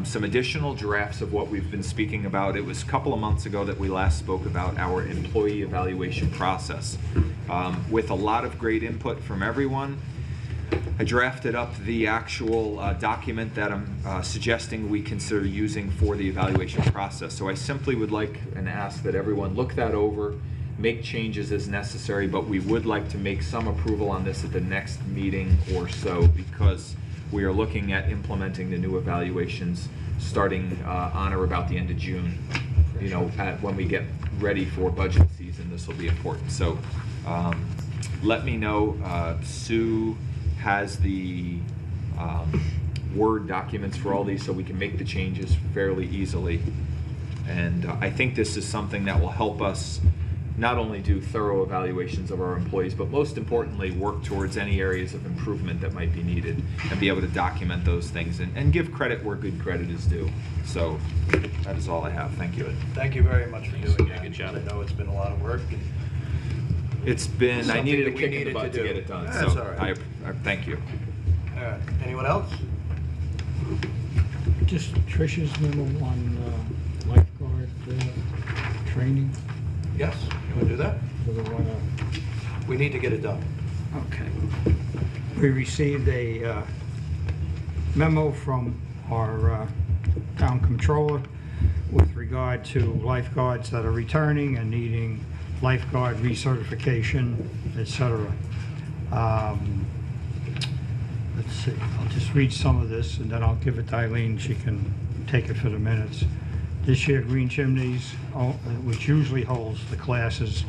some additional drafts of what we've been speaking about. It was a couple of months ago that we last spoke about our employee evaluation process. With a lot of great input from everyone, I drafted up the actual document that I'm suggesting we consider using for the evaluation process. So I simply would like and ask that everyone look that over, make changes as necessary, but we would like to make some approval on this at the next meeting or so, because we are looking at implementing the new evaluations starting on or about the end of June. You know, when we get ready for budget season, this will be important. So let me know. Sue has the Word documents for all these, so we can make the changes fairly easily. And I think this is something that will help us not only do thorough evaluations of our employees, but most importantly, work towards any areas of improvement that might be needed and be able to document those things and give credit where good credit is due. So that is all I have. Thank you. Thank you very much for doing that. Good job. I know it's been a lot of work. It's been, I needed a Something that we kick in the needed butt to to do. get it done. That's So all right. I thank you. All right. Anyone else? Just Trish's memo on lifeguard training. Yes, you want to do that? Do we wanna- We need to get it done. Okay. We received a memo from our town controller with regard to lifeguards that are returning and needing lifeguard recertification, etc. Let's see, I'll just read some of this and then I'll give it to Eileen, she can take it for the minutes. This year, Green Chimneys, which usually holds the classes,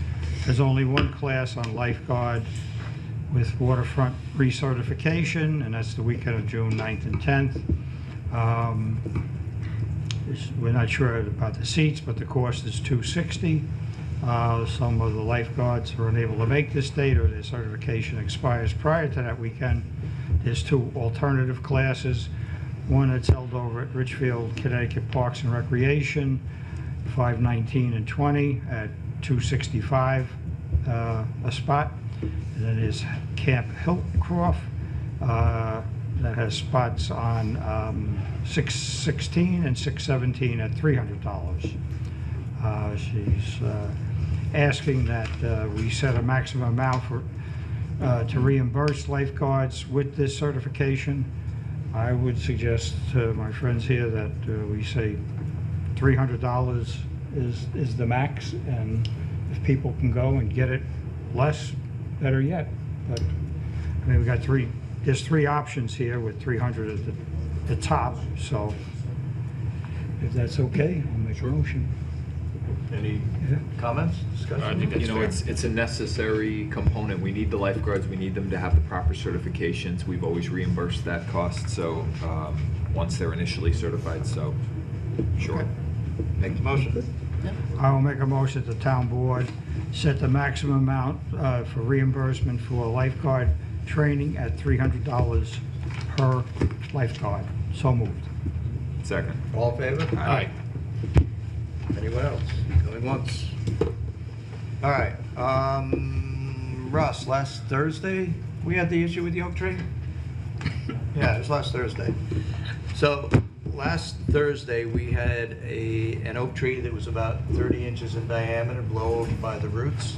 has only one class on lifeguard with waterfront recertification, and that's the weekend of June 9th and 10th. We're not sure about the seats, but the cost is $260. Some of the lifeguards are unable to make this date, or their certification expires prior to that weekend. There's two alternative classes. One that's held over at Richfield, Connecticut Parks and Recreation, 5/19 and 20 at $265 a spot. And then there's Camp Hillcroft, that has spots on 616 and 617 at $300. She's asking that we set a maximum amount to reimburse lifeguards with this certification. I would suggest to my friends here that we say $300 is the max, and if people can go and get it less, better yet. But I mean, there's three options here with 300 at the top, so if that's okay, I'll make a motion. Any comments, discussion? I think that's You know, fair. it's a necessary component. We need the lifeguards, we need them to have the proper certifications. We've always reimbursed that cost, so, once they're initially certified, so, sure. Make the motion. I will make a motion that the town board set the maximum amount for reimbursement for lifeguard training at $300 per lifeguard. So moved. Second. All in favor? Aye. Anyone else? Going once? All right, Russ, last Thursday, we had the issue with the oak tree? Yeah, it was last Thursday. So, last Thursday, we had an oak tree that was about 30 inches in diameter blow over by the roots.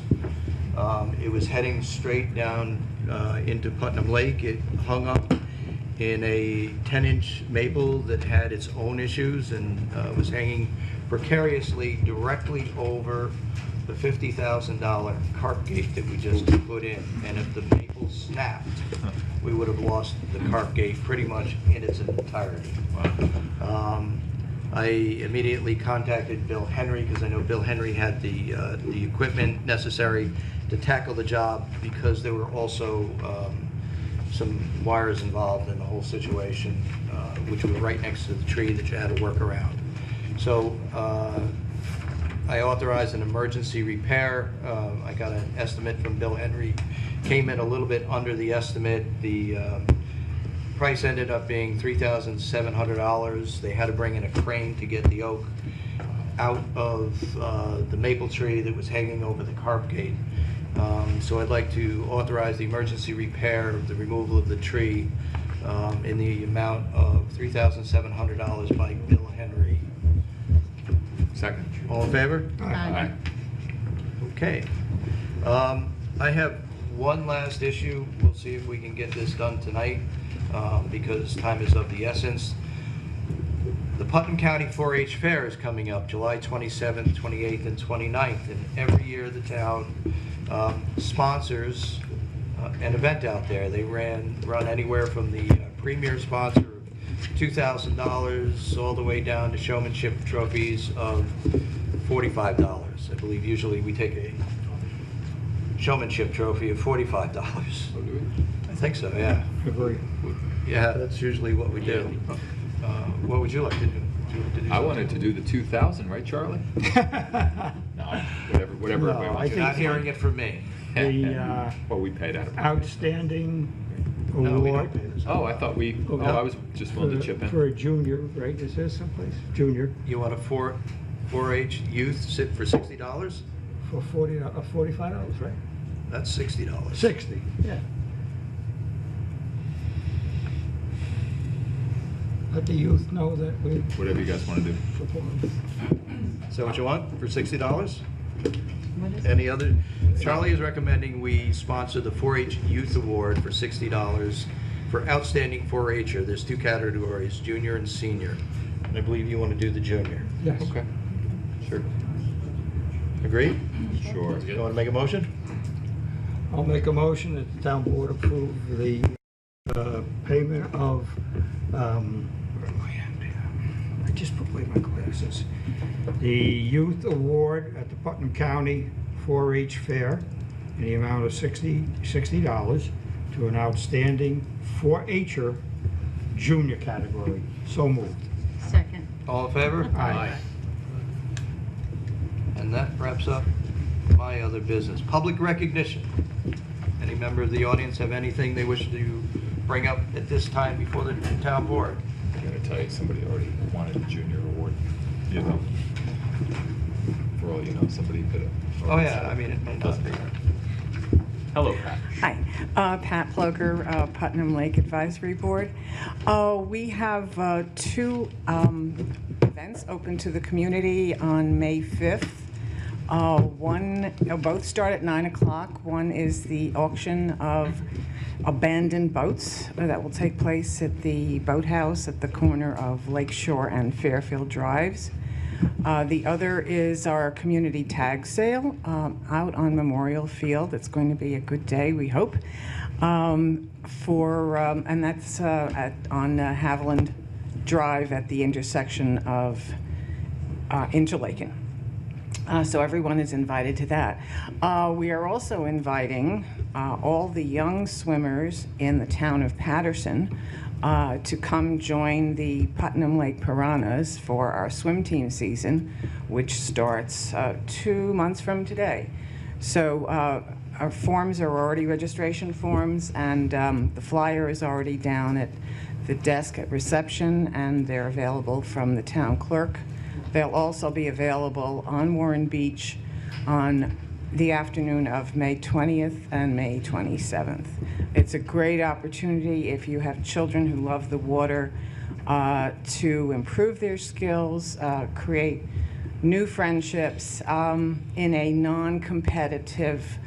It was heading straight down into Putnam Lake. It hung up in a 10-inch maple that had its own issues and was hanging precariously directly over the $50,000 carp gate that we just put in. And if the maple snapped, we would have lost the carp gate pretty much in its entirety. I immediately contacted Bill Henry because I know Bill Henry had the equipment necessary to tackle the job, because there were also some wires involved in the whole situation, which were right next to the tree that you had to work around. So I authorized an emergency repair. I got an estimate from Bill Henry, came in a little bit under the estimate. The price ended up being $3,700. They had to bring in a crane to get the oak out of the maple tree that was hanging over the carp gate. So I'd like to authorize the emergency repair of the removal of the tree in the amount of $3,700 by Bill Henry. Second. All in favor? Aye. Okay. I have one last issue. We'll see if we can get this done tonight, because time is of the essence. The Putnam County 4-H Fair is coming up July 27th, 28th, and 29th, and every year the town sponsors an event out there. They run anywhere from the premier sponsor of $2,000 all the way down to showmanship trophies of $45. I believe usually we take a showmanship trophy of $45. I think so, yeah. Agree. Yeah, that's usually what we do. What would you like to do? I wanted to do the 2,000, right, Charlie? No, whatever. No, I You're think not hearing it from me. The Well, we paid out of. outstanding No, we don't award pay this. Oh, I thought I was just willing to chip in. for a junior, right? Is there someplace? Junior You want a 4-H youth sit for $60? for $45, right? That's $60. 60, yeah. Let the youth know that we Whatever you guys want to do. support them. Is that what you want, for $60? What is it? Any other? Charlie is recommending we sponsor the 4-H Youth Award for $60 for outstanding 4-H'er. There's two categories, junior and senior. And I believe you want to do the junior. Yes. Okay. Sure. Agreed? Sure. You want to make a motion? I'll make a motion that the town board approve the payment of, where am I at? I just put away my glasses. The Youth Award at the Putnam County 4-H Fair in the amount of $60 to an outstanding 4-H'er junior category. So moved. Second. All in favor? Aye. And that wraps up my other business. Public recognition. Any member of the audience have anything they wish to bring up at this time before the town board? I'm going to tell you, somebody already wanted a junior award. You know. For all you know, somebody could have. Oh, yeah, I mean, it may not be. Hello, Pat. Hi, Pat Ploger, Putnam Lake Advisory Board. We have two events open to the community on May 5th. Both start at 9 o'clock. One is the auction of abandoned boats that will take place at the boathouse at the corner of Lakeshore and Fairfield Drives. The other is our community tag sale out on Memorial Field. It's going to be a good day, we hope. And that's on Haviland Drive at the intersection of Interlaken. So everyone is invited to that. We are also inviting all the young swimmers in the town of Patterson to come join the Putnam Lake Piranhas for our swim team season, which starts 2 months from today. So our forms are already registration forms, and the flyer is already down at the desk at reception, and they're available from the town clerk. They'll also be available on Warren Beach on the afternoon of May 20th and May 27th. It's a great opportunity if you have children who love the water to improve their skills, create new friendships in a non-competitive,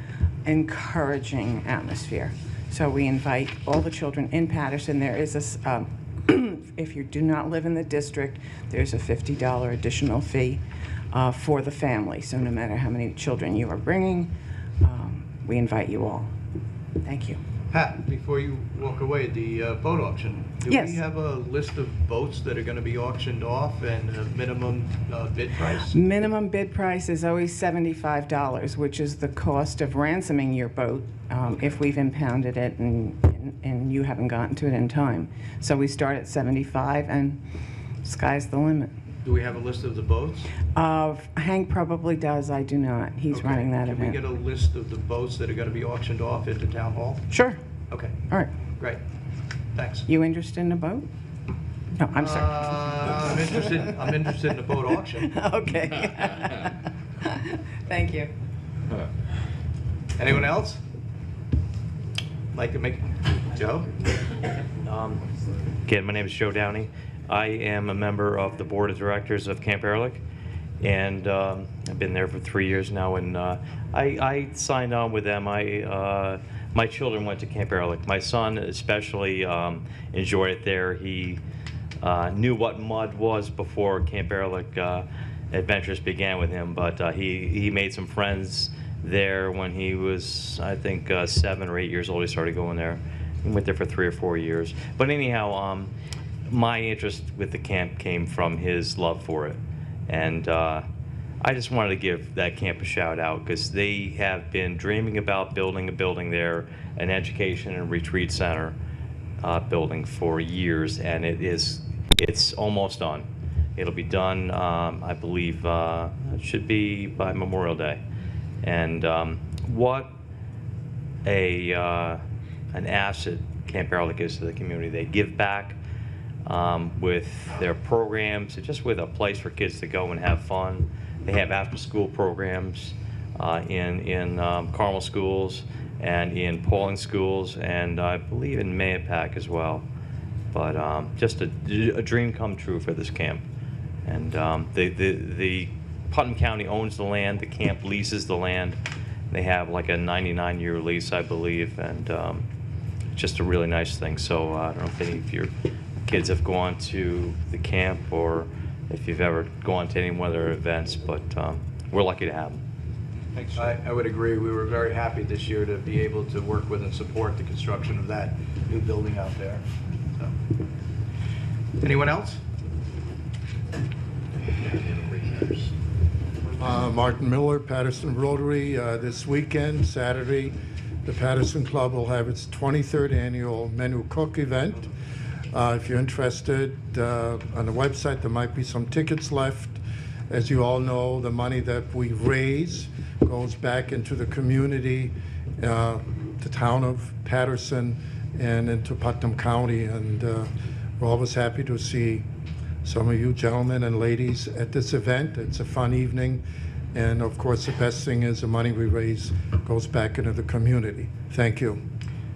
encouraging atmosphere. So we invite all the children in Patterson. There is a if you do not live in the district, there's a $50 additional fee for the family. So no matter how many children you are bringing, we invite you all. Thank you. Pat, before you walk away, the boat auction, do Yes. we have a list of boats that are going to be auctioned off and a minimum bid price? Minimum bid price is always $75, which is the cost of ransoming your boat if we've impounded it and you haven't gotten to it in time. So we start at 75 and sky's the limit. Do we have a list of the boats? Hank probably does, I do not. He's Okay. running that Can event. we get a list of the boats that are going to be auctioned off at the town hall? Sure. Okay, All right. great. Thanks. You interested in a boat? No, I'm sorry. I'm interested in the boat auction. Okay. Thank you. Anyone else? Like to make, Joe? Again, my name is Joe Downey. I am a member of the board of directors of Camp Ehrlich, and I've been there for 3 years now. And I signed on with them. My children went to Camp Ehrlich. My son especially enjoyed it there. He knew what mud was before Camp Ehrlich adventures began with him, but he made some friends there when he was, I think, 7 or 8 years old. He started going there. He went there for 3 or 4 years. But anyhow, my interest with the camp came from his love for it. And I just wanted to give that camp a shout out because they have been dreaming about building a building there, an education and retreat center building for years, and it's almost done. It'll be done, I believe, it should be by Memorial Day. And what an asset Camp Ehrlich is to the community. They give back with their programs, just with a place for kids to go and have fun. They have after-school programs in Carmel schools and in Pauling schools, and I believe in Mayapack as well. But just a dream come true for this camp. And the Putnam County owns the land. The camp leases the land. They have like a 99-year lease, I believe, and just a really nice thing. So I don't know if any of your kids have gone to the camp or if you've ever gone to any one of their events, but we're lucky to have them. Thanks. I would agree. We were very happy this year to be able to work with and support the construction of that new building out there. So. Anyone else? Martin Miller, Patterson Rotary. This weekend, Saturday, the Patterson Club will have its 23rd annual menu cook event. If you're interested, on the website there might be some tickets left. As you all know, the money that we raise goes back into the community, the town of Patterson, and into Putnam County. And we're always happy to see some of you gentlemen and ladies at this event. It's a fun evening, And of course, the best thing is the money we raise goes back into the community. Thank you.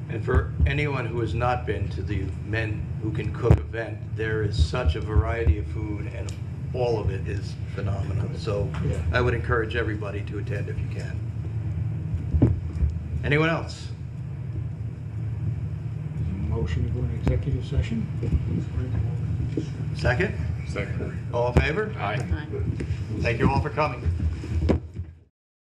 And for anyone who has not been to the Men Who Can Cook event, there is such a variety of food, and all of it is phenomenal. So I would encourage everybody to attend if you can. Anyone else? Motion to go into executive session? Second? Second. All in favor? Aye. Thank you all for coming.